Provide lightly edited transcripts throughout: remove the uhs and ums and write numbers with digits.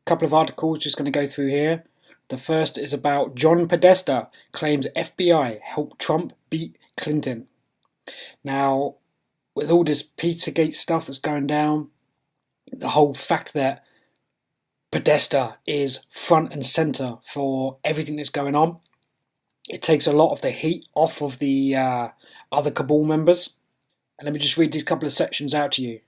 Couple of articles just going to go through here. The first is about John Podesta claims FBI helped Trump beat Clinton. Now, with all this Pizzagate stuff that's going down, the whole fact that Podesta is front and center for everything that's going on, it takes a lot of the heat off of the other cabal members. And let me just read these couple of sections out to you.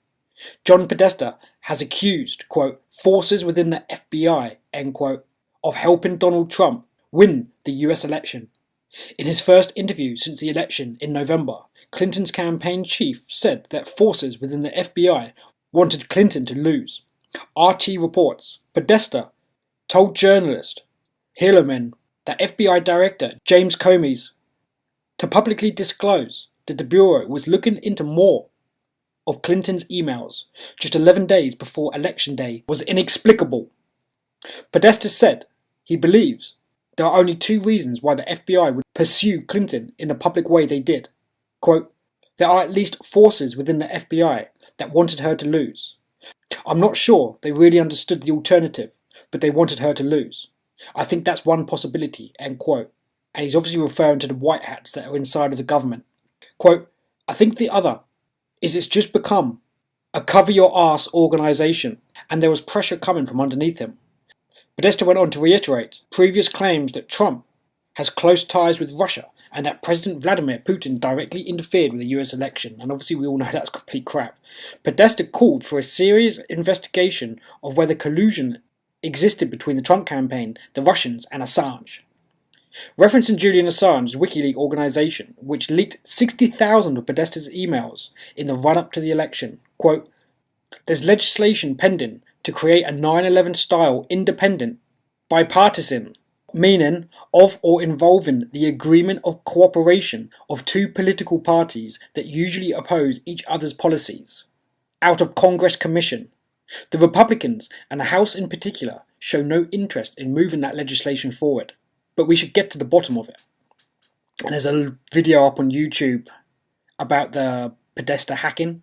John Podesta has accused, quote, forces within the FBI, end quote, of helping Donald Trump win the US election. In his first interview since the election in November, Clinton's campaign chief said that forces within the FBI wanted Clinton to lose. RT reports Podesta told journalist Hilleman that FBI Director James Comey's to publicly disclose that the Bureau was looking into more of Clinton's emails just 11 days before Election Day was inexplicable. Podesta said he believes there are only two reasons why the FBI would pursue Clinton in the public way they did. Quote, there are at least forces within the FBI that wanted her to lose. I'm not sure they really understood the alternative, but they wanted her to lose. I think that's one possibility, end quote. And he's obviously referring to the white hats that are inside of the government. Quote, I think the other is it's just become a cover-your-arse organisation, and there was pressure coming from underneath him. Podesta went on to reiterate previous claims that Trump has close ties with Russia and that President Vladimir Putin directly interfered with the US election, and obviously we all know that's complete crap. Podesta called for a serious investigation of whether collusion existed between the Trump campaign, the Russians, and Assange. Referencing Julian Assange's WikiLeaks organisation, which leaked 60,000 of Podesta's emails in the run-up to the election, quote, there's legislation pending to create a 9/11 style independent, bipartisan, meaning of or involving the agreement of cooperation of two political parties that usually oppose each other's policies, out of Congress commission. The Republicans, and the House in particular, show no interest in moving that legislation forward. But we should get to the bottom of it. And there's a video up on YouTube about the Podesta hacking.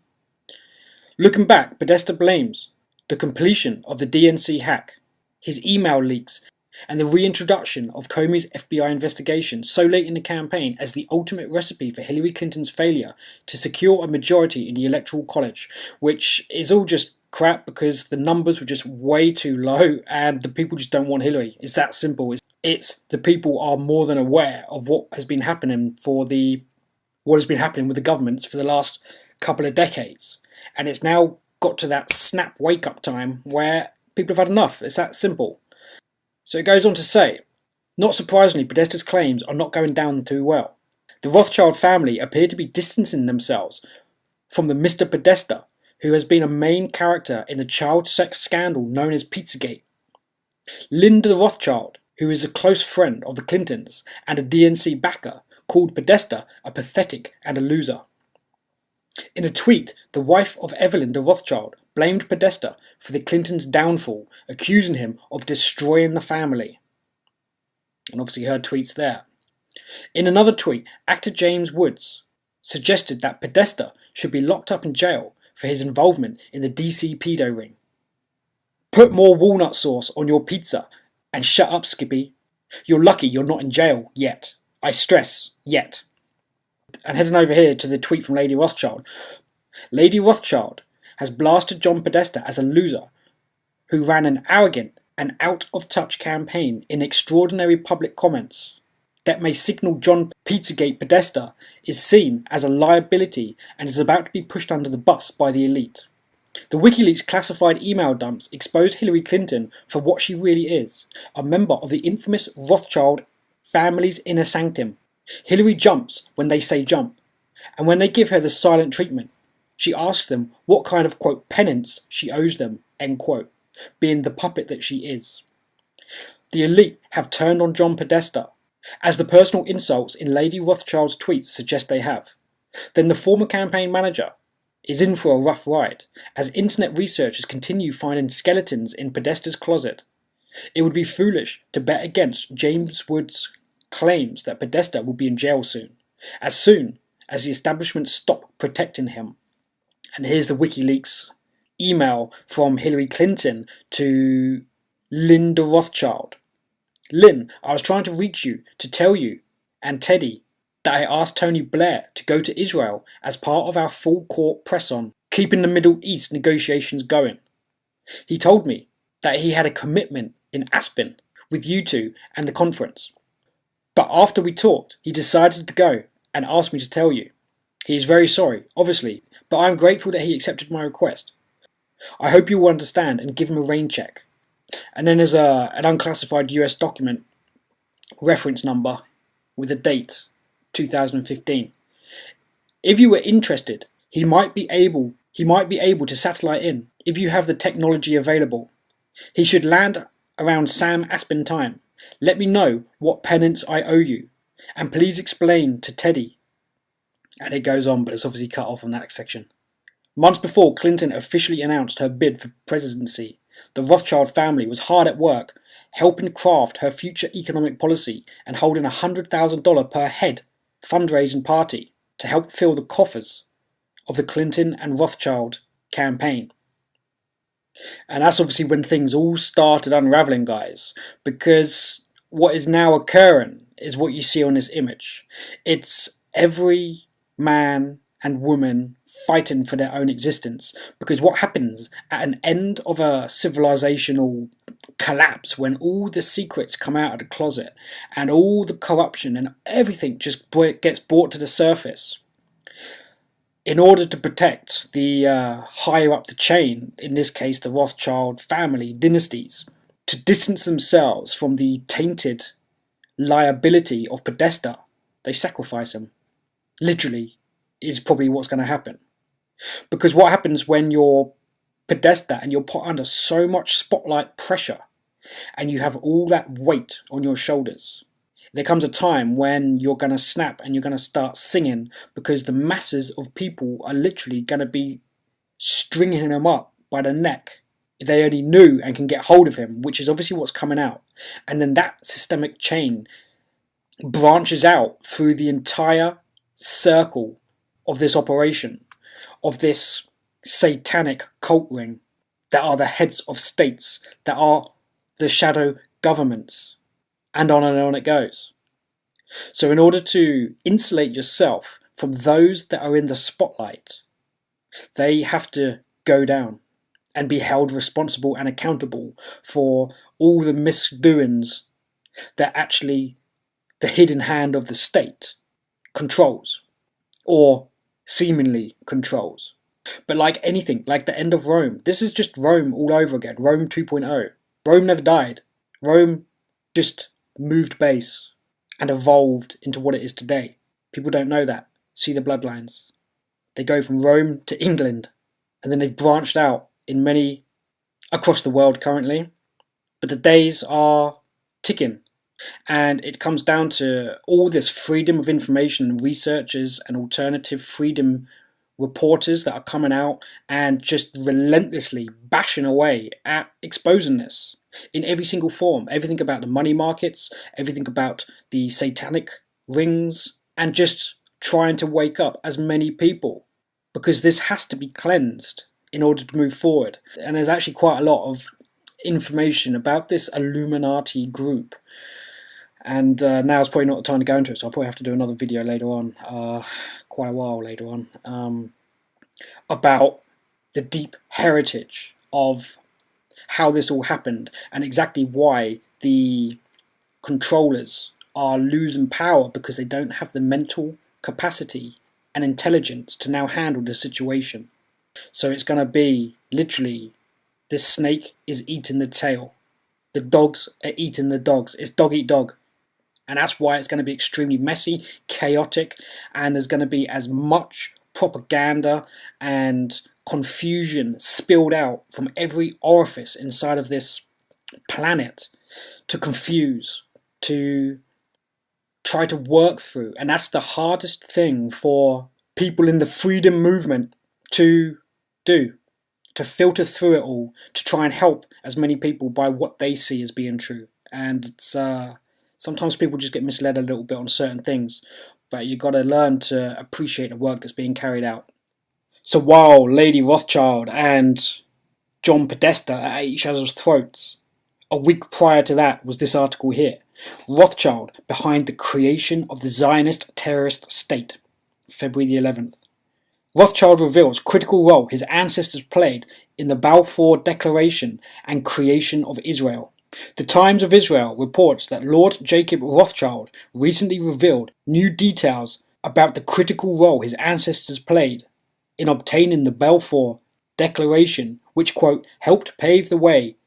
Looking back, Podesta blames the completion of the DNC hack, his email leaks, and the reintroduction of Comey's FBI investigation so late in the campaign as the ultimate recipe for Hillary Clinton's failure to secure a majority in the Electoral College, which is all just crap because the numbers were just way too low and the people just don't want Hillary. It's that simple. It's the people are more than aware of what has been happening with the governments for the last couple of decades, and it's now got to that snap wake up time where people have had enough. It's that simple. So it goes on to say, not surprisingly, Podesta's claims are not going down too well. The Rothchild family appear to be distancing themselves from the Mr. Podesta, who has been a main character in the child sex scandal known as Pizzagate. Linda Rothschild, who is a close friend of the Clintons and a DNC backer, called Podesta a pathetic and a loser. In a tweet, the wife of Evelyn de Rothschild blamed Podesta for the Clintons' downfall, accusing him of destroying the family. And obviously her tweet's there. In another tweet, actor James Woods suggested that Podesta should be locked up in jail for his involvement in the DC pedo ring. Put more walnut sauce on your pizza and shut up, Skippy. You're lucky you're not in jail yet. I stress, yet. And heading over here to the tweet from Lady Rothschild. Lady Rothschild has blasted John Podesta as a loser who ran an arrogant and out-of-touch campaign in extraordinary public comments that may signal John Pizzagate Podesta is seen as a liability and is about to be pushed under the bus by the elite. The WikiLeaks classified email dumps exposed Hillary Clinton for what she really is, a member of the infamous Rothschild family's inner sanctum. Hillary jumps when they say jump, and when they give her the silent treatment, she asks them what kind of, quote, penance she owes them, end quote, being the puppet that she is. The elite have turned on John Podesta, as the personal insults in Lady Rothschild's tweets suggest they have. Then the former campaign manager is in for a rough ride, as internet researchers continue finding skeletons in Podesta's closet. It would be foolish to bet against James Woods' claims that Podesta will be in jail soon as the establishment stop protecting him. And here's the WikiLeaks email from Hillary Clinton to Lynn de Rothschild. Lynn, I was trying to reach you to tell you and Teddy that I asked Tony Blair to go to Israel as part of our full court press on keeping the Middle East negotiations going. He told me that he had a commitment in Aspen with you two and the conference. But after we talked, he decided to go and asked me to tell you. He is very sorry, obviously, but I am grateful that he accepted my request. I hope you will understand and give him a rain check. And then there's an unclassified US document reference number with a date, 2015. If you were interested, he might be able to satellite in if you have the technology available. He should land around Sam Aspen time. Let me know what penance I owe you, and please explain to Teddy. And it goes on, but it's obviously cut off on that section. Months before Clinton officially announced her bid for presidency, the Rothschild family was hard at work, helping craft her future economic policy and holding a $100,000 per head fundraising party to help fill the coffers of the Clinton and Rothschild campaign. And that's obviously when things all started unraveling, guys, because what is now occurring is what you see on this image. It's every man and woman fighting for their own existence, because what happens at an end of a civilizational collapse, when all the secrets come out of the closet and all the corruption and everything just gets brought to the surface, in order to protect the higher up the chain, in this case the Rothschild family dynasties, to distance themselves from the tainted liability of Podesta, they sacrifice him. Literally is probably what's going to happen. Because what happens when you're Podesta and you're put under so much spotlight pressure and you have all that weight on your shoulders, there comes a time when you're going to snap and you're going to start singing, because the masses of people are literally going to be stringing him up by the neck if they only knew and can get hold of him, which is obviously what's coming out. And then that systemic chain branches out through the entire circle of this operation, of this satanic cult ring that are the heads of states, that are the shadow governments, and on it goes. So in order to insulate yourself from those that are in the spotlight, they have to go down and be held responsible and accountable for all the misdoings that actually the hidden hand of the state controls, or seemingly controls. But like anything, like the end of Rome, this is just Rome all over again. Rome 2.0. Rome never died. Rome just moved base and evolved into what it is today. People don't know that. See the bloodlines. They go from Rome to England, and then they've branched out in many across the world currently. But the days are ticking, and it comes down to all this freedom of information, researchers and alternative freedom reporters that are coming out and just relentlessly bashing away at exposing this in every single form. Everything about the money markets, everything about the satanic rings, and just trying to wake up as many people, because this has to be cleansed in order to move forward. And there's actually quite a lot of information about this Illuminati group, and now's probably not the time to go into it, so I'll probably have to do another video later on, quite a while later on, about the deep heritage of how this all happened and exactly why the controllers are losing power, because they don't have the mental capacity and intelligence to now handle the situation. So it's going to be literally, the snake is eating the tail, the dogs are eating the dogs. It's dog eat dog. And that's why it's going to be extremely messy, chaotic, and there's going to be as much propaganda and confusion spilled out from every orifice inside of this planet to confuse, to try to work through. And that's the hardest thing for people in the freedom movement to do, to filter through it all, to try and help as many people by what they see as being true. And it's sometimes people just get misled a little bit on certain things, but you've got to learn to appreciate the work that's being carried out. So while Lady Rothschild and John Podesta are at each other's throats A week prior to that was this article here. Rothchild behind the creation of the Zionist terrorist state. February the 11th. Rothchild reveals critical role his ancestors played in the Balfour Declaration and creation of Israel. The Times of Israel reports that Lord Jacob Rothschild recently revealed new details about the critical role his ancestors played in obtaining the Balfour Declaration, which, quote, helped pave the way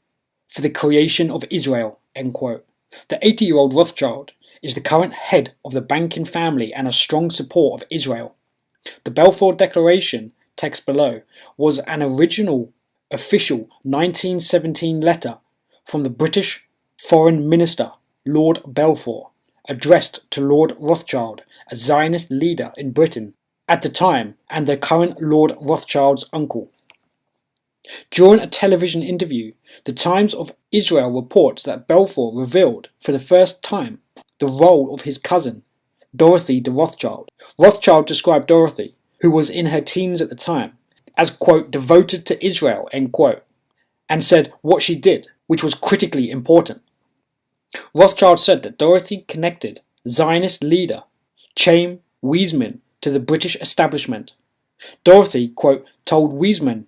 for the creation of Israel, end quote. The 80-year-old Rothschild is the current head of the banking family and a strong supporter of Israel. The Balfour Declaration, text below, was an original official 1917 letter from the British Foreign Minister, Lord Balfour, addressed to Lord Rothschild, a Zionist leader in Britain at the time and the current Lord Rothschild's uncle. During a television interview, the Times of Israel reports that Balfour revealed for the first time the role of his cousin, Dorothy de Rothschild. Rothschild described Dorothy, who was in her teens at the time, as, quote, devoted to Israel, end quote, and said what she did, which was critically important. Rothschild said that Dorothy connected Zionist leader Chaim Weizmann to the British establishment. Dorothy, quote, told Weizmann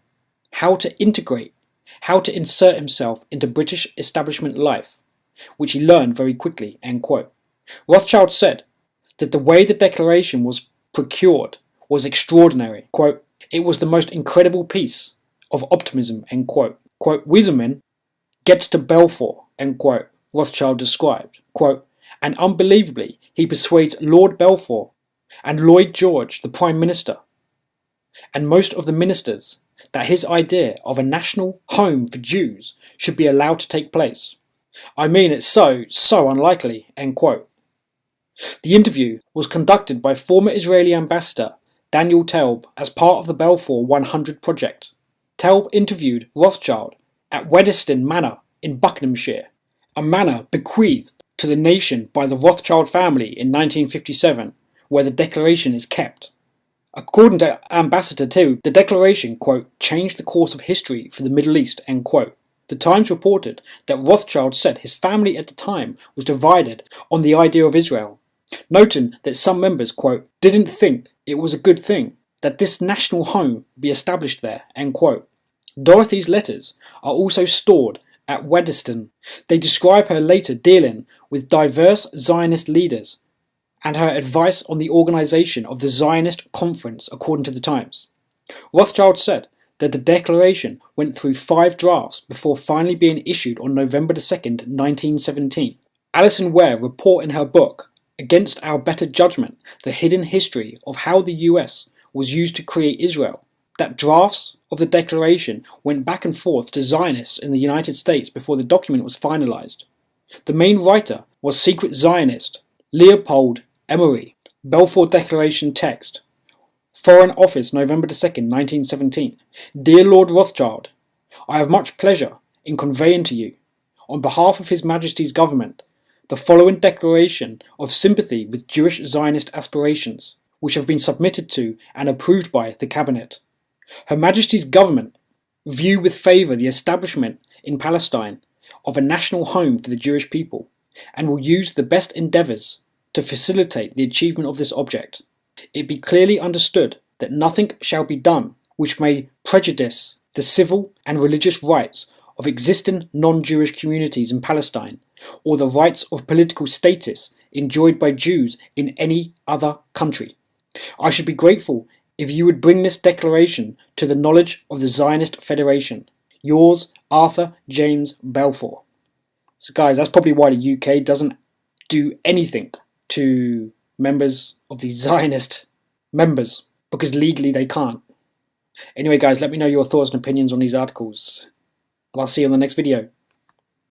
how to integrate, how to insert himself into British establishment life, which he learned very quickly, end quote. Rothschild said that the way the declaration was procured was extraordinary. Quote, it was the most incredible piece of optimism, end quote. Quote, Weizmann gets to Balfour, end quote, Rothschild described. Quote, and unbelievably, he persuades Lord Balfour and Lloyd George, the Prime Minister, and most of the ministers that his idea of a national home for Jews should be allowed to take place. I mean, it's so unlikely, end quote. The interview was conducted by former Israeli ambassador Daniel Taub as part of the Balfour 100 project. Taub interviewed Rothschild at Weddiston Manor in Buckinghamshire, a manor bequeathed to the nation by the Rothschild family in 1957, where the declaration is kept. According to Ambassador Taub, the declaration, quote, changed the course of history for the Middle East, end quote. The Times reported that Rothschild said his family at the time was divided on the idea of Israel, noting that some members, quote, didn't think it was a good thing that this national home be established there, end quote. Dorothy's letters are also stored at Weddiston. They describe her later dealing with diverse Zionist leaders and her advice on the organisation of the Zionist Conference, according to the Times. Rothschild said that the declaration went through 5 drafts before finally being issued on November 2nd, 1917. Alison Ware reports in her book, Against Our Better Judgment, the hidden history of how the US was used to create Israel, that drafts of the declaration went back and forth to Zionists in the United States before the document was finalized. The main writer was secret Zionist Leopold Emery. Balfour Declaration text. Foreign Office, November 2nd, 1917. Dear Lord Rothschild, I have much pleasure in conveying to you, on behalf of His Majesty's government, the following declaration of sympathy with Jewish Zionist aspirations, which have been submitted to and approved by the Cabinet. Her Majesty's government view with favour the establishment in Palestine of a national home for the Jewish people, and will use the best endeavours to facilitate the achievement of this object. It be clearly understood that nothing shall be done which may prejudice the civil and religious rights of existing non-Jewish communities in Palestine, or the rights of political status enjoyed by Jews in any other country. I should be grateful if you would bring this declaration to the knowledge of the Zionist Federation. Yours, Arthur James Balfour. So guys, that's probably why the UK doesn't do anything to members of the Zionist members, because legally they can't. Anyway guys, let me know your thoughts and opinions on these articles, and I'll see you on the next video.